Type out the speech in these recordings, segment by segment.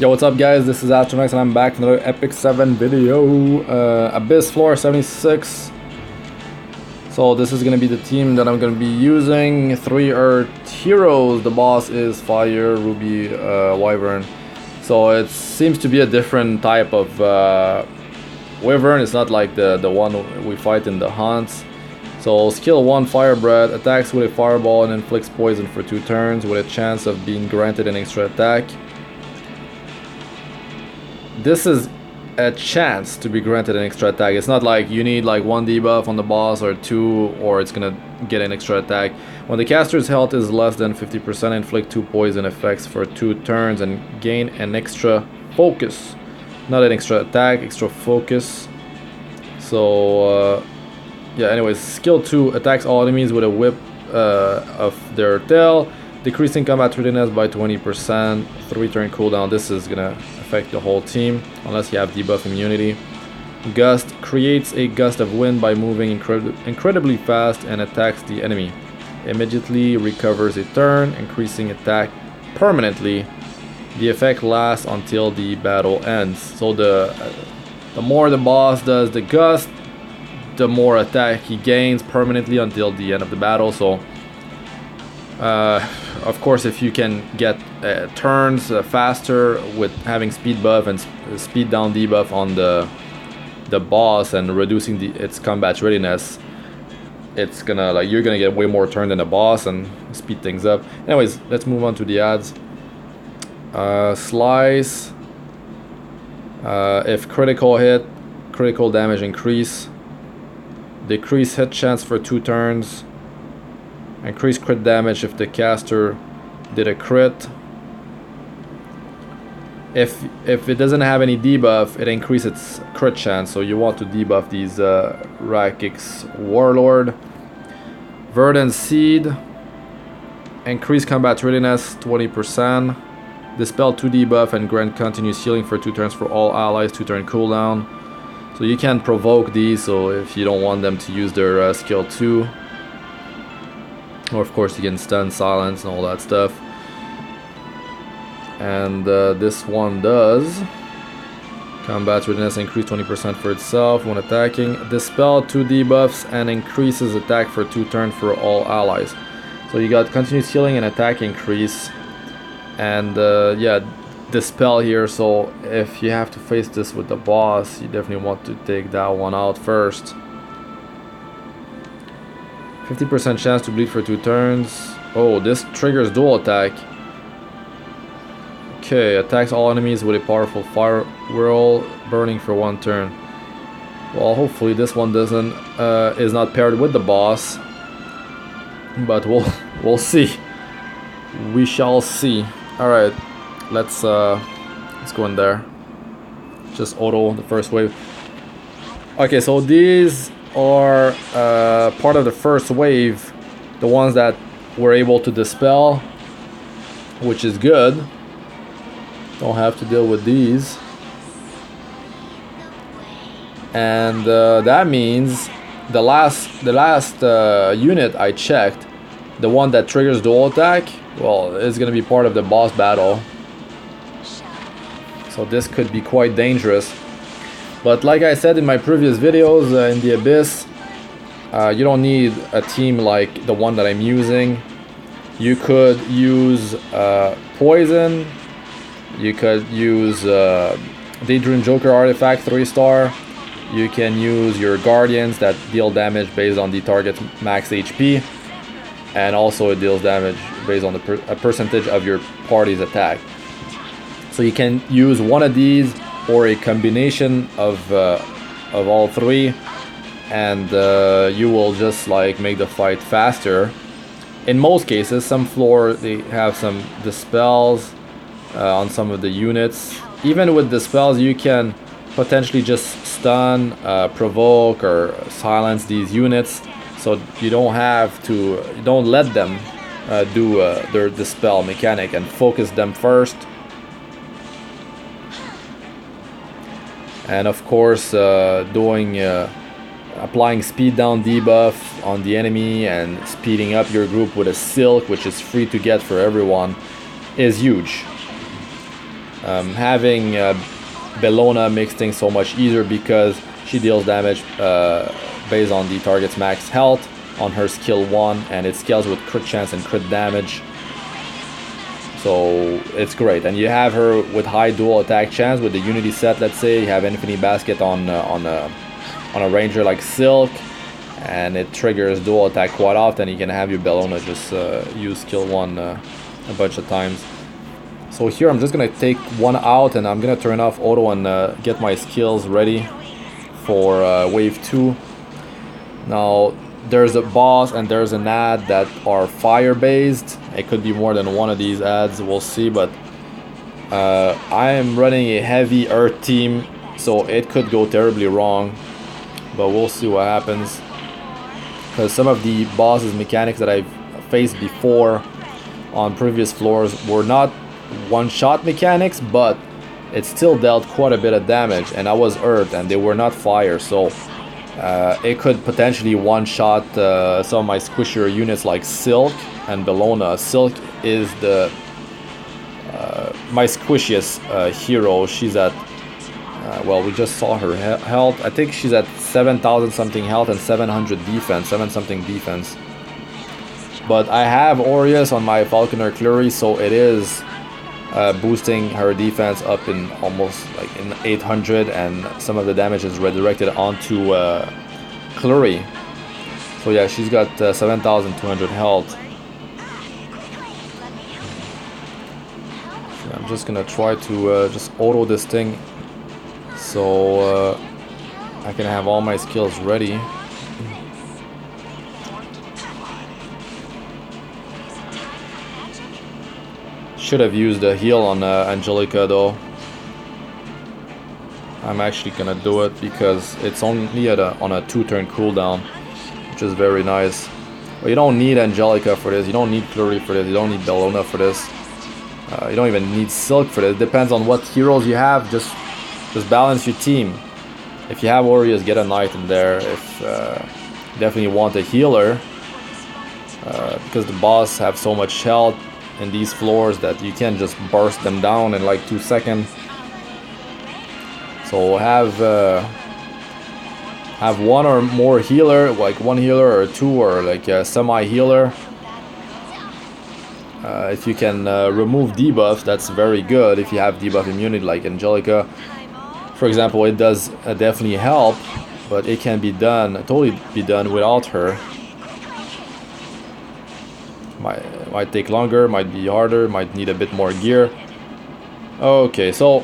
Yo, what's up guys, this is Astranox and I'm back for another Epic 7 video. Abyss Floor 76. So this is going to be the team that I'm going to be using. 3 Earth Heroes. The boss is Fire, Ruby Wyvern. So it seems to be a different type of Wyvern. It's not like the one we fight in the hunts. So skill 1 Fire Breath, attacks with a fireball and inflicts poison for 2 turns with a chance of being granted an extra attack. This is a chance to be granted an extra attack. It's not like you need like 1 debuff on the boss or 2 or it's gonna get an extra attack. When the caster's health is less than 50%, inflict 2 poison effects for 2 turns and gain an extra focus. Not an extra attack, extra focus. So yeah, anyways, skill 2 attacks all enemies with a whip of their tail, decreasing combat readiness by 20%, 3 turn cooldown. This is gonna affect the whole team unless you have debuff immunity. Gust creates a gust of wind by moving incredibly fast and attacks the enemy. Immediately recovers a turn, increasing attack permanently. The effect lasts until the battle ends. So the more the boss does the gust, the more attack he gains permanently until the end of the battle. So of course, if you can get turns faster with having speed buff and speed down debuff on the boss and reducing its combat readiness, it's gonna you're gonna get way more turn than the boss and speed things up. Anyways, let's move on to the ads. Slice. If critical hit, critical damage increase. Decrease hit chance for 2 turns. Increase crit damage if the caster did a crit. If it doesn't have any debuff, it increases its crit chance. So you want to debuff these Rakix Warlord. Verdant Seed. Increase combat readiness 20%. Dispel 2 debuff and grant continuous healing for 2 turns for all allies, 2 turn cooldown. So you can provoke these, so if you don't want them to use their skill 2. Or of course you can stun, silence, and all that stuff. And this one does combat readiness increase 20% for itself when attacking. Dispel 2 debuffs and increases attack for 2 turns for all allies. So you got continuous healing and attack increase. And yeah, dispel here. So if you have to face this with the boss, you definitely want to take that one out first. 50% chance to bleed for 2 turns. Oh, this triggers dual attack. Okay, attacks all enemies with a powerful fire whirl, burning for 1 turn. Well, hopefully this one doesn't is not paired with the boss, but we'll see. We shall see. All right, let's go in there. Just auto the first wave. Okay, so these are part of the first wave, the ones that were able to dispel, which is good. Don't have to deal with these. And that means the last unit I checked, the one that triggers dual attack, well, it's gonna be part of the boss battle. So this could be quite dangerous. But like I said in my previous videos in the Abyss, you don't need a team like the one that I'm using. You could use Poison. You could use Daydream Joker Artifact 3-star. You can use your Guardians that deal damage based on the target's max HP. And also it deals damage based on a percentage of your party's attack. So you can use one of these or a combination of all 3, and you will just like make the fight faster. In most cases, some floor they have some dispels on some of the units. Even with dispels, you can potentially just stun, provoke, or silence these units. So you don't have to, you don't let them do their dispel mechanic and focus them first. And of course, applying speed down debuff on the enemy and speeding up your group with a silk, which is free to get for everyone, is huge. Having Bellona makes things so much easier because she deals damage based on the target's max health on her skill 1, and it scales with crit chance and crit damage. So it's great. And you have her with high dual attack chance with the Unity set. Let's say you have Infinity Basket on a ranger like Silk, and it triggers dual attack quite often. You can have your Bellona just use skill 1 a bunch of times. So here I'm just gonna take one out, and I'm gonna turn off auto and get my skills ready for wave 2. Now there's a boss and there's an ad that are fire based. It could be more than one of these ads, we'll see, but I am running a heavy earth team, so it could go terribly wrong, but we'll see what happens, because some of the bosses mechanics that I've faced before on previous floors were not one-shot mechanics, but it still dealt quite a bit of damage, and I was earth and they were not fire, so it could potentially one-shot some of my squishier units like Silk and Bellona. Silk is the my squishiest hero. She's at well, we just saw her health. I think she's at 7,000 something health and 700 defense, 7 something defense. But I have Aureus on my Falconer Kluri, so it is boosting her defense up in almost like in 800, and some of the damage is redirected onto Kluri. So yeah, she's got 7,200 health. So I'm just gonna try to just auto this thing so I can have all my skills ready. Should have used a heal on Angelica though. I'm actually gonna do it because it's only at on a 2-turn cooldown, which is very nice. But you don't need Angelica for this, you don't need Kluri for this, you don't need Bellona for this. You don't even need Silk for this. It depends on what heroes you have. Just balance your team. If you have Aureus, get a knight in there. If definitely want a healer, because the boss have so much health in these floors that you can't just burst them down in like 2 seconds. So have one or more healer, like one healer or two, or like a semi-healer. If you can remove debuffs, that's very good. If you have debuff immunity like Angelica, for example, it does definitely help, but it can be done, totally be done without her. Might take longer, might be harder, might need a bit more gear. Okay, so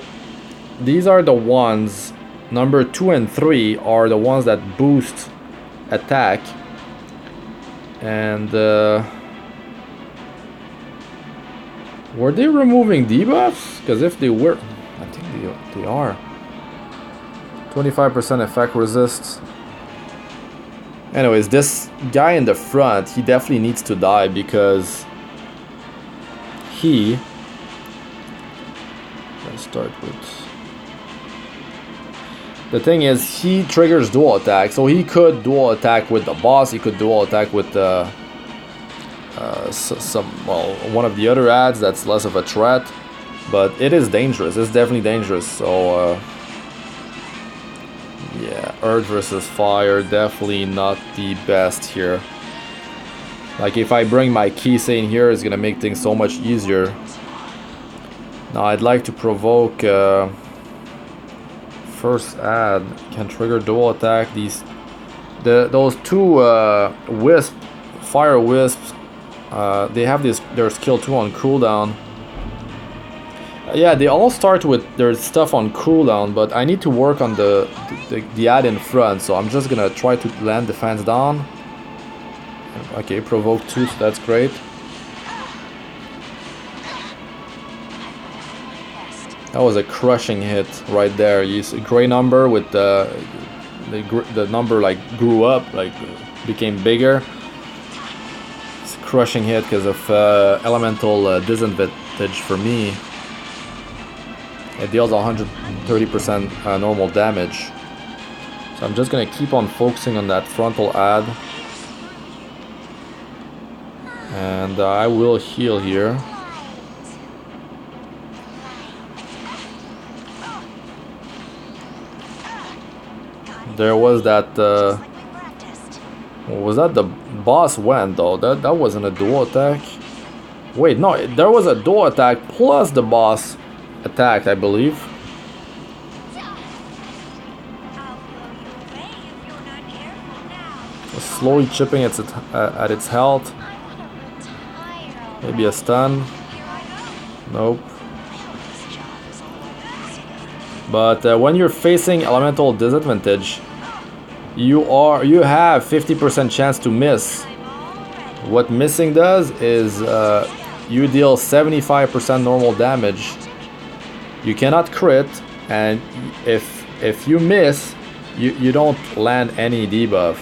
these are the ones, number 2 and 3 are the ones that boost attack. And were they removing debuffs? Because if they were, I think they are. 25% effect resist. Anyways, this guy in the front, he definitely needs to die because he... Let's start with... The thing is, he triggers dual attack, so he could dual attack with the boss, he could dual attack with one of the other ads that's less of a threat, but it is dangerous. It's definitely dangerous. So yeah, earth versus fire, definitely not the best here. Like if I bring my Kisei in here, it's gonna make things so much easier. Now I'd like to provoke first ad can trigger dual attack. Those two fire wisps, they have their skill 2 on cooldown. Yeah, they all start with their stuff on cooldown, but I need to work on the ad in front, so I'm just gonna try to land defense down. Okay, provoke 2, so that's great. That was a crushing hit right there. You see, gray number with the number like grew up, like became bigger. It's a crushing hit because of elemental disadvantage for me. It deals 130% normal damage. So I'm just gonna keep on focusing on that frontal ad. And I will heal here. There was that. Was that the boss went though? That wasn't a dual attack. Wait, no, there was a dual attack plus the boss attacked, I believe. Slowly chipping at its health. Maybe a stun. Nope. But when you're facing elemental disadvantage, you have 50% chance to miss. What missing does is you deal 75% normal damage. You cannot crit, and if you miss, you don't land any debuff.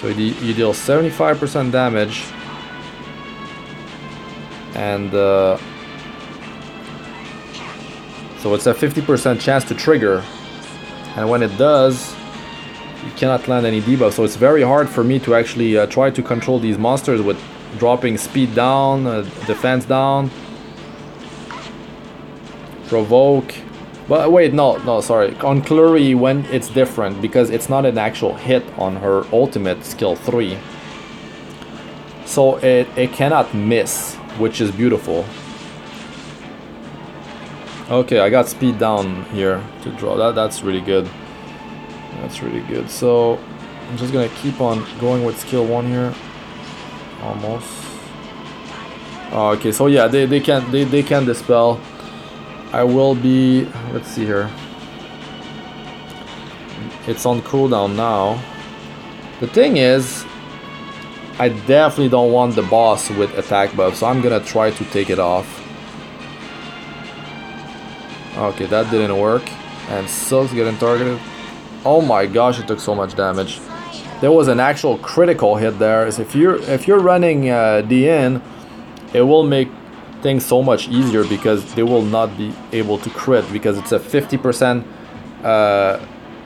So you deal 75% damage, and so it's a 50% chance to trigger, and when it does, you cannot land any debuff. So it's very hard for me to actually try to control these monsters with dropping speed down, defense down, provoke. But wait, no, sorry. On Kluri, when it's different, because it's not an actual hit on her ultimate skill 3. So it cannot miss, which is beautiful. Okay, I got speed down here to draw. That's really good. That's really good. So I'm just gonna keep on going with skill 1 here. Almost. Oh, okay, so yeah, they can dispel. I will be, let's see here. It's on cooldown now. The thing is, I definitely don't want the boss with attack buff, so I'm gonna try to take it off. Okay, that didn't work. And Silk's getting targeted. Oh my gosh, it took so much damage. There was an actual critical hit there. So if you're running DN, it will make things so much easier because they will not be able to crit because it's a 50%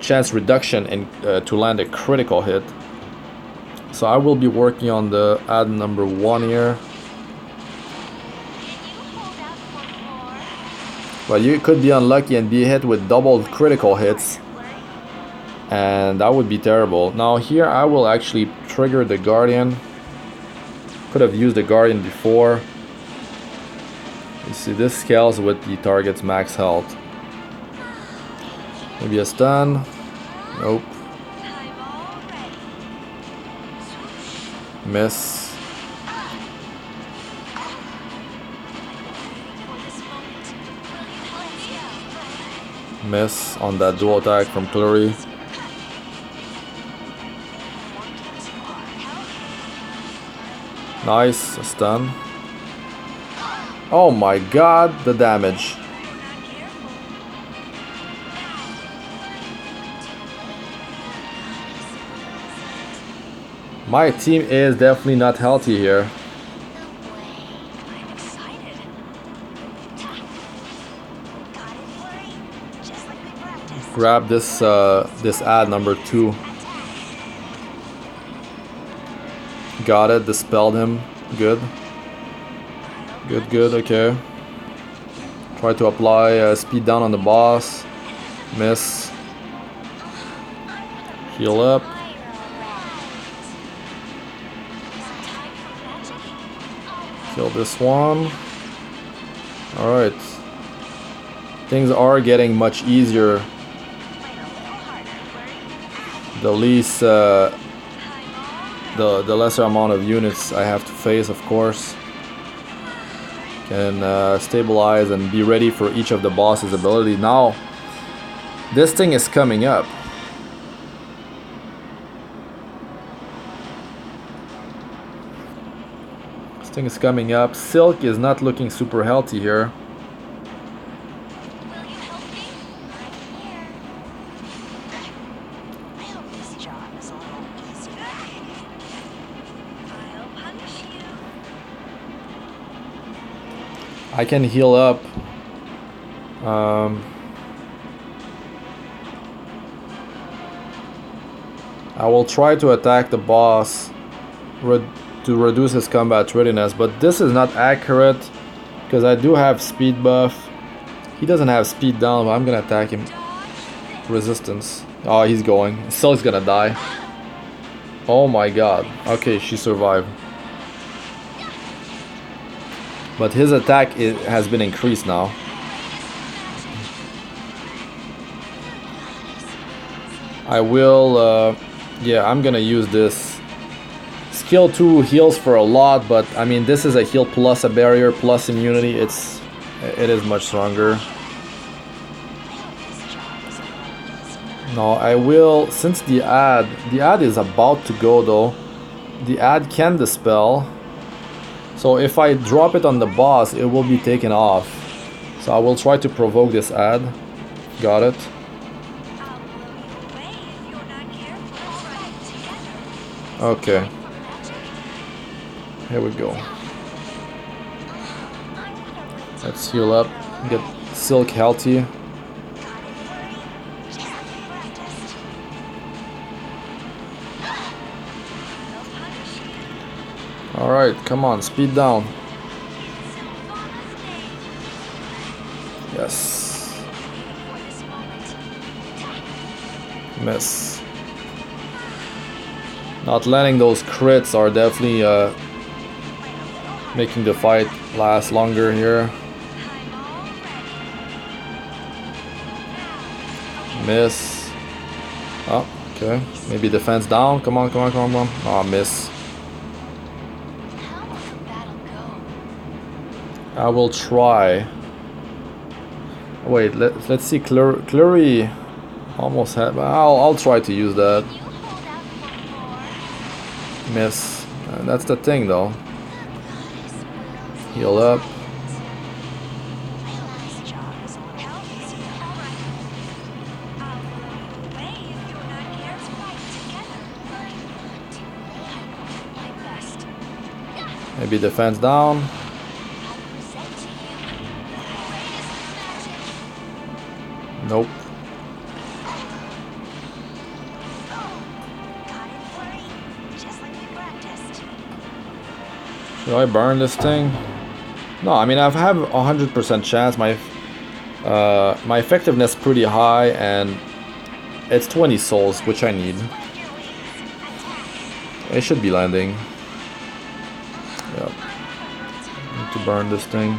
chance reduction in to land a critical hit. So I will be working on the ad number 1 here. But you could be unlucky and be hit with double critical hits, and that would be terrible. Now here I will actually trigger the Guardian. Could have used the Guardian before. You see, this scales with the target's max health. Maybe a stun. Nope. Miss. Miss on that dual attack from Kluri. Nice, a stun. Oh my god, the damage. My team is definitely not healthy here. Grab this this ad number 2. Got it, dispelled him. Good. Good, okay. Try to apply speed down on the boss. Miss. Heal up. Kill this one. Alright. Things are getting much easier. The least, the lesser amount of units I have to face, of course. Can stabilize and be ready for each of the boss's ability. Now, this thing is coming up. This thing is coming up. Silk is not looking super healthy here. I can heal up. I will try to attack the boss to reduce his combat readiness, but this is not accurate because I do have speed buff He doesn't have speed down, but I'm gonna attack him. Resistance. Oh, he's going. So he's gonna die. Oh my god. Okay, she survived. But his attack has been increased now. I will, yeah, I'm gonna use this. Skill 2 heals for a lot, but I mean, this is a heal plus a barrier plus immunity. It is much stronger. No, I will, since the ad is about to go though, the ad can dispel. So if I drop it on the boss, it will be taken off. So I will try to provoke this ad. Got it. Okay. Here we go. Let's heal up. Get Silk healthy. Alright, come on, speed down. Yes. Miss. Not landing those crits are definitely making the fight last longer here. Miss. Oh, okay. Maybe defense down. Come on, come on, come on, come on. Oh, miss. I will try. Wait, let's see. Kluri almost had. I'll try to use that. Miss. That's the thing, though. Heal up. Maybe defense down. Nope. Should I burn this thing? No, I mean I have 100% chance. My effectiveness is pretty high, and it's 20 souls, which I need. It should be landing. Yep. Need to burn this thing.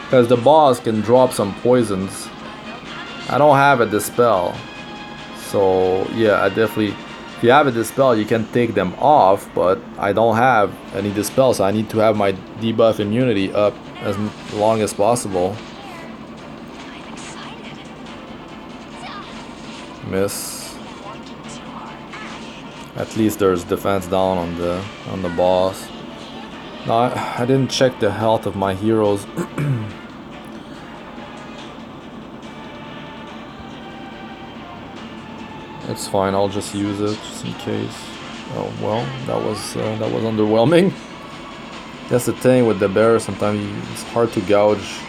Because the boss can drop some poisons. I don't have a dispel. So yeah, I definitely, if you have a dispel you can take them off, but I don't have any dispel, so I need to have my debuff immunity up as long as possible. Miss. At least there's defense down on the boss. No, I didn't check the health of my heroes. It's fine, I'll just use it just in case. Oh well, that was underwhelming. That's the thing with the bear, sometimes it's hard to gauge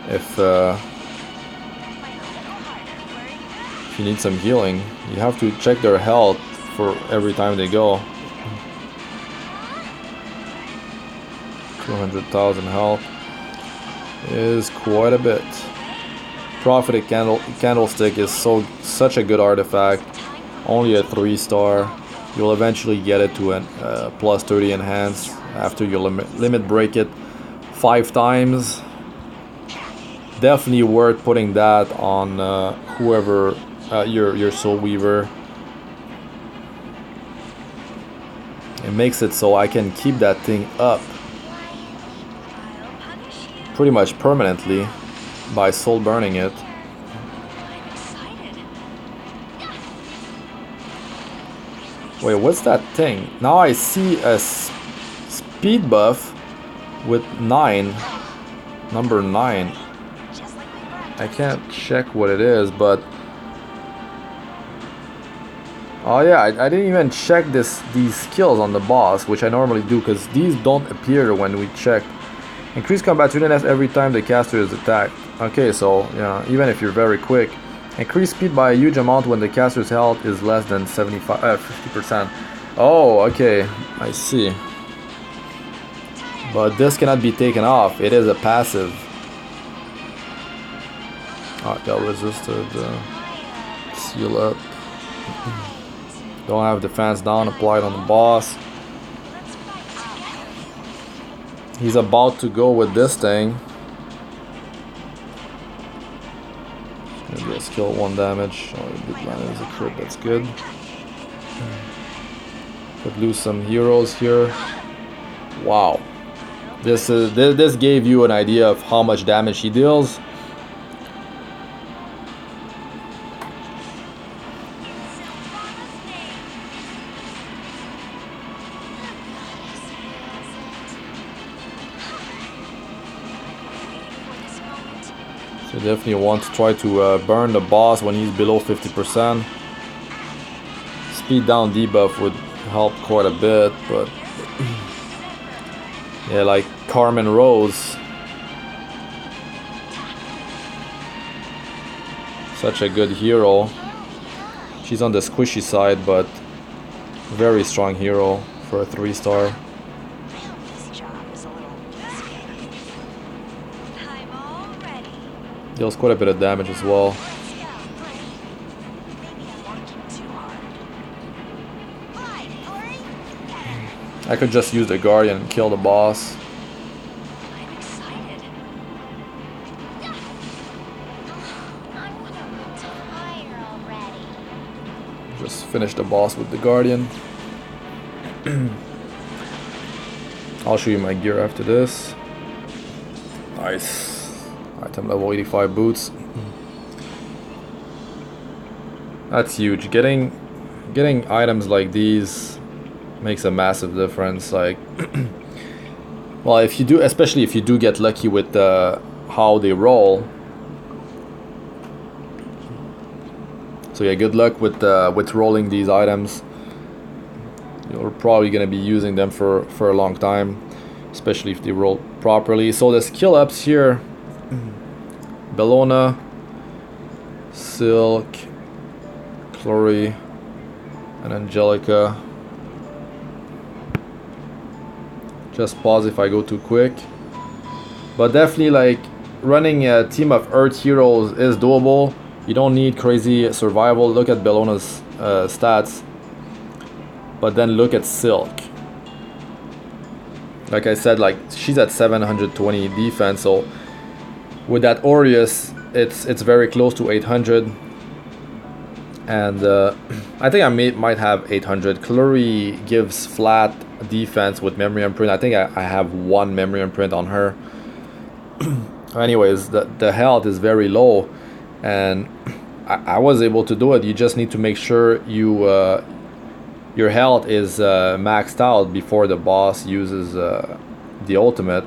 if you need some healing. You have to check their health for every time they go. 200,000 health is quite a bit. Prophetic Candlestick is such a good artifact. Only a 3-star. You'll eventually get it to a plus 30 enhance after you limit break it 5 times. Definitely worth putting that on whoever your Soul Weaver. It makes it so I can keep that thing up pretty much permanently by soul burning it. Wait, what's that thing? Now I see a speed buff with 9, number 9. I can't check what it is, but oh yeah, I didn't even check these skills on the boss, which I normally do, because these don't appear when we check. Increase combat readiness every time the caster is attacked. Okay, so yeah, even if you're very quick. Increase speed by a huge amount when the caster's health is less than 50%. Oh, okay, I see. But this cannot be taken off. It is a passive. Oh, got resisted. Seal up. Don't have defense down. Applied on the boss. He's about to go with this thing. Maybe a skill 1 damage. Oh, he did land as a crit. That's good. Could lose some heroes here. Wow. This gave you an idea of how much damage he deals. So definitely want to try to burn the boss when he's below 50%. Speed down debuff would help quite a bit, but yeah, like Carmen Rose, such a good hero. She's on the squishy side, but very strong hero for a 3-star. Deals quite a bit of damage as well. I could just use the Guardian and kill the boss. Just finish the boss with the Guardian. I'll show you my gear after this. Nice. Item level 85 boots. That's huge. Getting items like these makes a massive difference. Like, well, if you do, especially if you do get lucky with how they roll. So yeah, good luck with rolling these items. You're probably gonna be using them for a long time, especially if they roll properly. So the skill ups here: Bellona, Silk, Kluri, and Angelica. Just pause if I go too quick. But definitely, like, running a team of Earth heroes is doable. You don't need crazy survival. Look at Bellona's stats. But then look at Silk. Like I said, like, she's at 720 defense. So with that Aureus, it's very close to 800. And I think I might have 800. Kluri gives flat defense with memory imprint. I think I have 1 memory imprint on her. Anyways, the health is very low, and I was able to do it. You just need to make sure your health is maxed out before the boss uses the ultimate.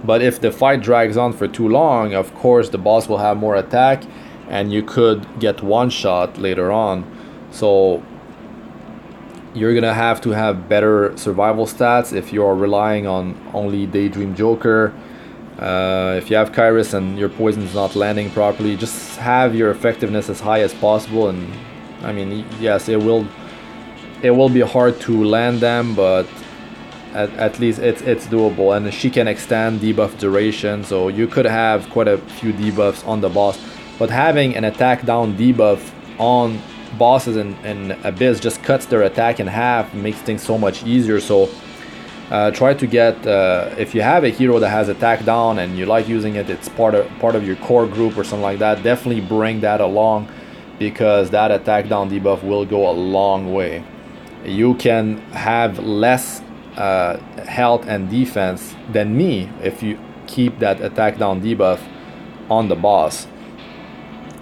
But if the fight drags on for too long, of course the boss will have more attack, and you could get one shot later on. So you're gonna have to have better survival stats if you're relying on only Daydream Joker. If you have Kairos and your poison is not landing properly, just have your effectiveness as high as possible. And I mean, yes, it will be hard to land them, but at least it's doable. And she can extend debuff duration, so you could have quite a few debuffs on the boss. But having an attack down debuff on bosses in Abyss just cuts their attack in half, makes things so much easier. So try to get, if you have a hero that has attack down and you like using it, it's part of your core group or something like that, definitely bring that along, because that attack down debuff will go a long way. You can have less health and defense than me if you keep that attack down debuff on the boss.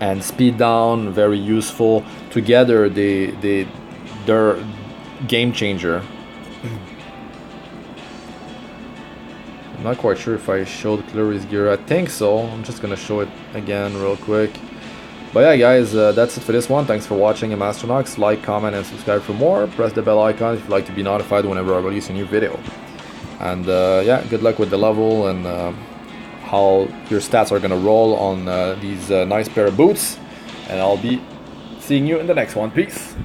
And speed down, very useful. Together they're game changer. I'm not quite sure if I showed Kluri's gear. I think so. I'm just gonna show it again real quick. But yeah, guys, that's it for this one. Thanks for watching. I'm Astranox. Like, comment, and subscribe for more. Press the bell icon if you'd like to be notified whenever I release a new video. And yeah, good luck with the level and how your stats are gonna roll on these nice pair of boots. And I'll be seeing you in the next one. Peace.